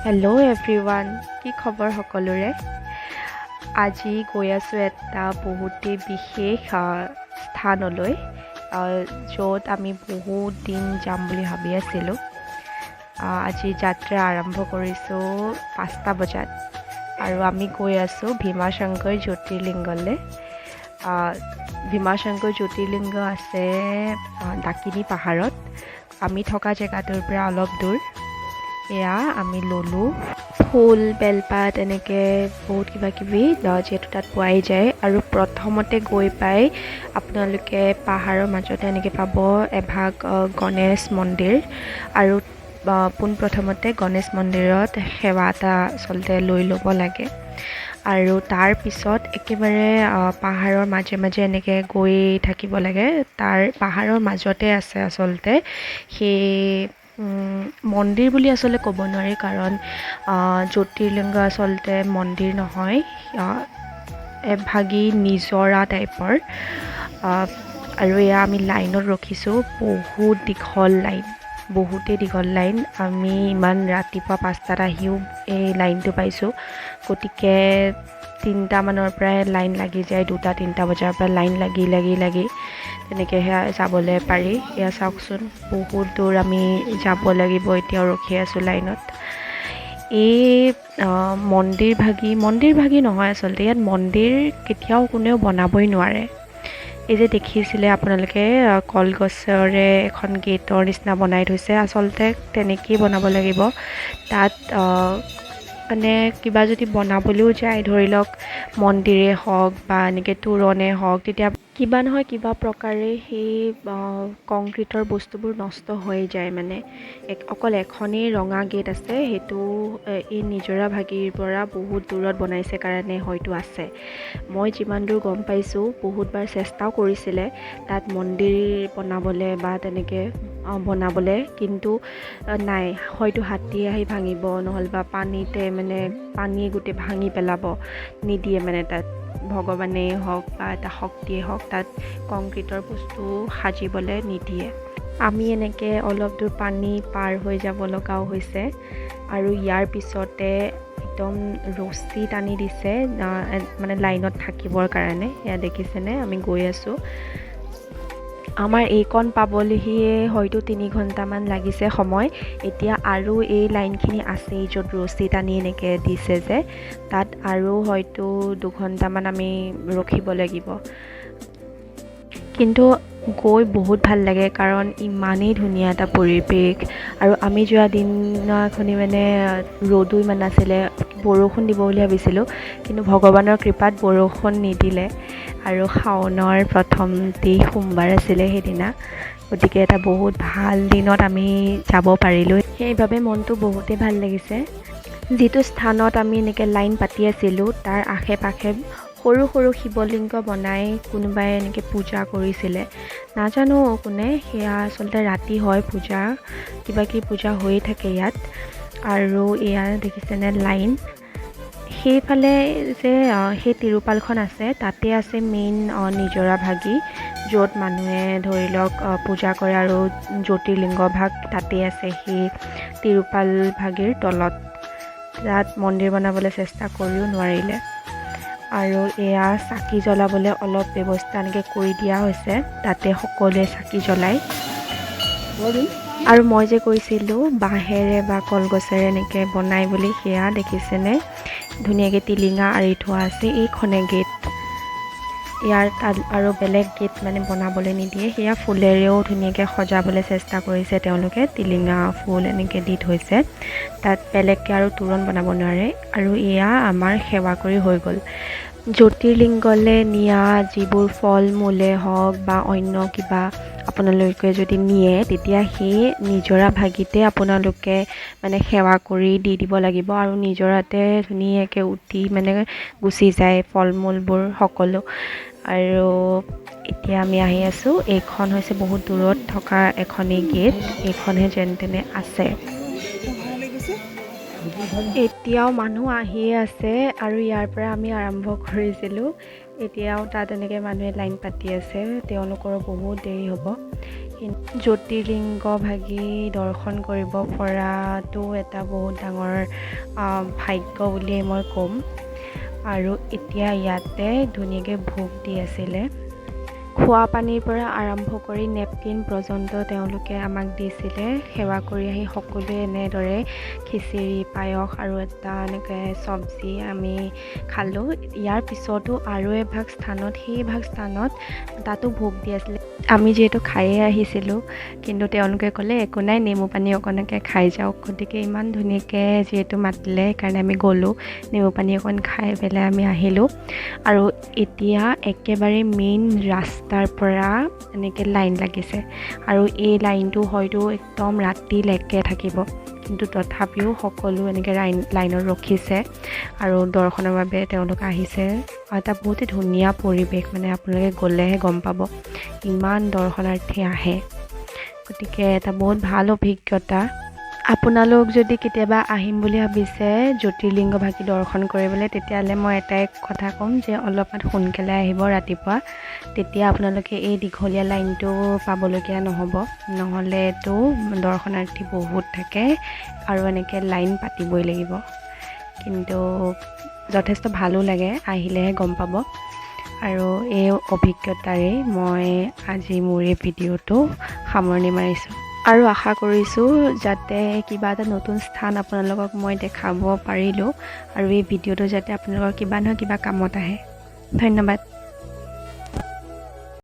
Hello' everyone, কি খবৰ সকলোৰে? আজি গৈ আছোঁ এটা বহুতেই বিশেষ স্থানলৈ, য'ত আমি বহুত দিন যাম বুলি ভাবি আছিলোঁ। আজি যাত্ৰা আৰম্ভ কৰিছোঁ 5টা বজাত আৰু আমি গৈ আছোঁ ভীমাশংকৰ জ্যোতিৰ্লিংগলৈ। ভীমাশংকৰ জ্যোতিৰ্লিংগ আছে ডাকিনী পাহাৰত। আমি থকা জেগাটোৰ পৰা অলপ দূৰ। এয়া আমি ল'লোঁ ফুল, বেলপাত এনেকৈ বহুত কিবা কিবি যিহেতু তাত পোৱাই যায়। আৰু প্ৰথমতে গৈ পাই আপোনালোকে পাহাৰৰ মাজতে এনেকৈ পাব এভাগ গণেশ মন্দিৰ। আৰু পোনপ্ৰথমতে গণেশ মন্দিৰত সেৱা এটা আচলতে লৈ ল'ব লাগে। আৰু তাৰপিছত একেবাৰে পাহাৰৰ মাজে মাজে এনেকৈ গৈ থাকিব লাগে। তাৰ পাহাৰৰ মাজতে আছে আচলতে সেই মন্দিৰ বুলি আচলতে ক'ব নোৱাৰি, কাৰণ জ্যোতিৰ্লিংগ আচলতে মন্দিৰ নহয়, এভাগী নিজৰা টাইপৰ। আৰু এয়া আমি লাইনত ৰখিছোঁ, বহুতেই দীঘল লাইন। আমি ইমান ৰাতিপুৱা 5টাত আহিও এই লাইনটো পাইছোঁ, গতিকে 3টামানৰ পৰাই লাইন লাগি যায়। 2-3টা বজাৰ পৰা লাইন লাগি তেনেকৈ সেয়া যাবলৈ পাৰি। এয়া চাওকচোন, বহুত দূৰ আমি যাব লাগিব, এতিয়াও ৰখি আছোঁ লাইনত। এই মন্দিৰ ভাগি নহয় আচলতে, ইয়াত মন্দিৰ কেতিয়াও কোনেও বনাবই নোৱাৰে। এই যে দেখিছিলে আপোনালোকে কলগছৰে এখন গেটৰ নিচিনা বনাই থৈছে, আচলতে তেনেকেই বনাব লাগিব। তাত মানে কিবা যদি বনাবলৈও যায়, ধৰি লওক মন্দিৰেই হওক বা এনেকৈ তোৰণেই হওক, তেতিয়া কিবা নহয় কিবা প্ৰকাৰে সেই কংক্ৰিটৰ বস্তুবোৰ নষ্ট হৈ যায়। মানে অকল এখনেই ৰঙা গেট আছে, সেইটো এই নিজৰা ভাগিৰ পৰা বহুত দূৰত বনাইছে কাৰণে হয়তো আছে। মই যিমান দূৰ গম পাইছোঁ, বহুতবাৰ চেষ্টাও কৰিছিলে তাত মন্দিৰ বনাবলৈ বা তেনেকৈ বনাবলৈ, কিন্তু নাই, হয়তো হাতী আহি ভাঙিব, নহ'লে বা পানীয়ে গোটেই ভাঙি পেলাব, নিদিয়ে মানে তাত ভগৱানেই হওক বা এটা শক্তিয়ে হওক তাত কংক্ৰিটৰ বস্তু সাজিবলৈ নিদিয়ে। আমি এনেকৈ অলপ দূৰ পানী পাৰ হৈ যাব লগাও হৈছে। আৰু ইয়াৰ পিছতে একদম ৰছী টানি দিছে মানে লাইনত থাকিবৰ কাৰণে। এয়া দেখিছেনে, আমি গৈ আছোঁ। আমাৰ এইকণ পাবলৈহিয়ে হয়তো 3 ঘণ্টামান লাগিছে সময়। এতিয়া আৰু এই লাইনখিনি আছেই, য'ত ৰছী টানি এনেকৈ দিছে যে, তাত আৰু হয়তো 2 ঘণ্টামান আমি ৰখিব লাগিব। কিন্তু গৈ বহুত ভাল লাগে, কাৰণ ইমানেই ধুনীয়া এটা পৰিৱেশ। আৰু আমি যোৱা দিনাখনি মানে ৰ'দো ইমান নাছিলে, বৰষুণ দিব বুলি ভাবিছিলোঁ, কিন্তু ভগৱানৰ কৃপাত বৰষুণ নিদিলে। আৰু শাওনৰ প্ৰথমটি সোমবাৰ আছিলে সেইদিনা, গতিকে এটা বহুত ভাল দিনত আমি যাব পাৰিলোঁ। সেইবাবে মনটো বহুতেই ভাল লাগিছে। যিটো স্থানত আমি এনেকৈ লাইন পাতি আছিলোঁ, তাৰ আশে পাশে সৰু সৰু শিৱলিংগ বনাই কোনোবাই এনেকৈ পূজা কৰিছিলে, নাজানো কোনে। সেয়া আচলতে ৰাতি হয় পূজা, কিবাকিবি পূজা হৈয়ে থাকে ইয়াত। আৰু এয়া দেখিছেনে লাইন, সেইফালে যে সেই তিৰুপালখন আছে, তাতে আছে মেইন নিজৰা ভাগি, য'ত মানুহে ধৰি লওক পূজা কৰে। আৰু জ্যোতিৰ্লিংগ ভাগ তাতে আছে, সেই তিৰুপাল ভাগিৰ তলত। তাত মন্দিৰ বনাবলৈ চেষ্টা কৰিও নোৱাৰিলে। আৰু এয়া চাকি জ্বলাবলৈ অলপ ব্যৱস্থা এনেকৈ কৰি দিয়া হৈছে, তাতে সকলোৱে চাকি জ্বলায়। আৰু মই যে কৈছিলোঁ বাঁহেৰে বা কলগছেৰে এনেকৈ বনাই বুলি, সেয়া দেখিছেনে, ধুনীয়াকৈ টিলিঙা আঁৰি থোৱা আছে। এইখনে গেট, ইয়াৰ তাত আৰু বেলেগ গেট মানে বনাবলৈ নিদিয়ে। সেয়া ফুলেৰেও ধুনীয়াকৈ সজাবলৈ চেষ্টা কৰিছে তেওঁলোকে, টিলিঙা ফুল এনেকৈ দি থৈছে। তাত বেলেগকৈ আৰু তোৰণ বনাব নোৱাৰে। আৰু এয়া আমাৰ সেৱা কৰি হৈ গ'ল। জ্যোতিৰ্লিংগলৈ নিয়া যিবোৰ ফল মূলে হওক বা অন্য কিবা আপোনালোকে যদি নিয়ে, তেতিয়া সেই নিজৰা ভাগিতে আপোনালোকে মানে সেৱা কৰি দি দিব লাগিব। আৰু নিজৰাতে ধুনীয়াকৈ উটি মানে গুচি যায় ফল মূলবোৰ সকলো। আৰু এতিয়া আমি আহি আছোঁ, এইখন হৈছে বহুত দূৰত থকা এখনেই গেট, এইখনহে যেন তেনে আছে। এতিয়াও মানুহ আহিয়ে আছে, আৰু ইয়াৰ পৰা আমি আৰম্ভ কৰিছিলোঁ। এতিয়াও তাত এনেকৈ মানুহে লাইন পাতি আছে, তেওঁলোকৰো বহুত দেৰি হ'ব। জ্যোতিৰ্লিংগ ভাগি দৰ্শন কৰিব পৰাটো এটা বহুত ডাঙৰ ভাগ্য বুলিয়েই মই ক'ম। আৰু এতিয়া ইয়াতে ধুনীয়াকৈ ভোগ দি আছিলে। খোৱা পানীৰ পৰা আৰম্ভ কৰি নেপকিন পৰ্যন্ত তেওঁলোকে আমাক দিছিলে। সেৱা কৰি আহি সকলোৱে এনেদৰে খিচিৰি পায়স আৰু এটা এনেকৈ চব্জি আমি খালোঁ। ইয়াৰ পিছতো আৰু এভাগ স্থানত সেইভাগ স্থানত তাতো ভোগ দি আছিলে। আমি যিহেতু খায়ে আহিছিলোঁ, কিন্তু তেওঁলোকে ক'লে একো নাই, নেমু পানী অকণকে খাই যাওক। গতিকে ইমান ধুনীয়াকৈ যিহেতু মাতিলে সেইকাৰণে আমি গ'লোঁ, নেমু পানী অকণ খাই পেলাই আমি আহিলোঁ। আৰু এতিয়া একেবাৰে মেইন ৰাস্তাৰ পৰা এনেকৈ লাইন লাগিছে, আৰু এই লাইনটো হয়তো একদম ৰাতিলৈকে থাকিব, কিন্তু তথাপিও সকলো এনেকৈ লাইনত ৰখিছে আৰু দৰ্শনৰ বাবে তেওঁলোক আহিছে। এটা বহুতেই ধুনীয়া পৰিৱেশ, মানে আপোনালোকে গ'লেহে গম পাব ইমান দৰ্শনাৰ্থী আহে। গতিকে এটা বহুত ভাল অভিজ্ঞতা। আপোনালোক যদি কেতিয়াবা আহিম বুলি ভাবিছে জ্যোতিৰ্লিংগ ভাগি দৰ্শন কৰিবলৈ, তেতিয়াহ'লে মই এটাই কথা ক'ম যে অলপমান সোনকালে আহিব ৰাতিপুৱা। তেতিয়া আপোনালোকে এই দীঘলীয়া লাইনটো পাবলগীয়া নহ'ব, নহ'লেতো দৰ্শনাৰ্থী বহুত থাকে আৰু এনেকৈ লাইন পাতিবই লাগিব। কিন্তু যথেষ্ট ভালো লাগে, আহিলেহে গম পাব। আৰু এই অভিজ্ঞতাৰে মই আজি মোৰ এই ভিডিঅ'টো সামৰণি মাৰিছোঁ। আৰু আশা কৰিছোঁ যাতে কিবা এটা নতুন স্থান আপোনালোকক মই দেখাব পাৰিলোঁ, আৰু এই ভিডিঅ'টো যাতে আপোনালোকৰ কিবা নহয় কিবা কামত আহে। ধন্যবাদ।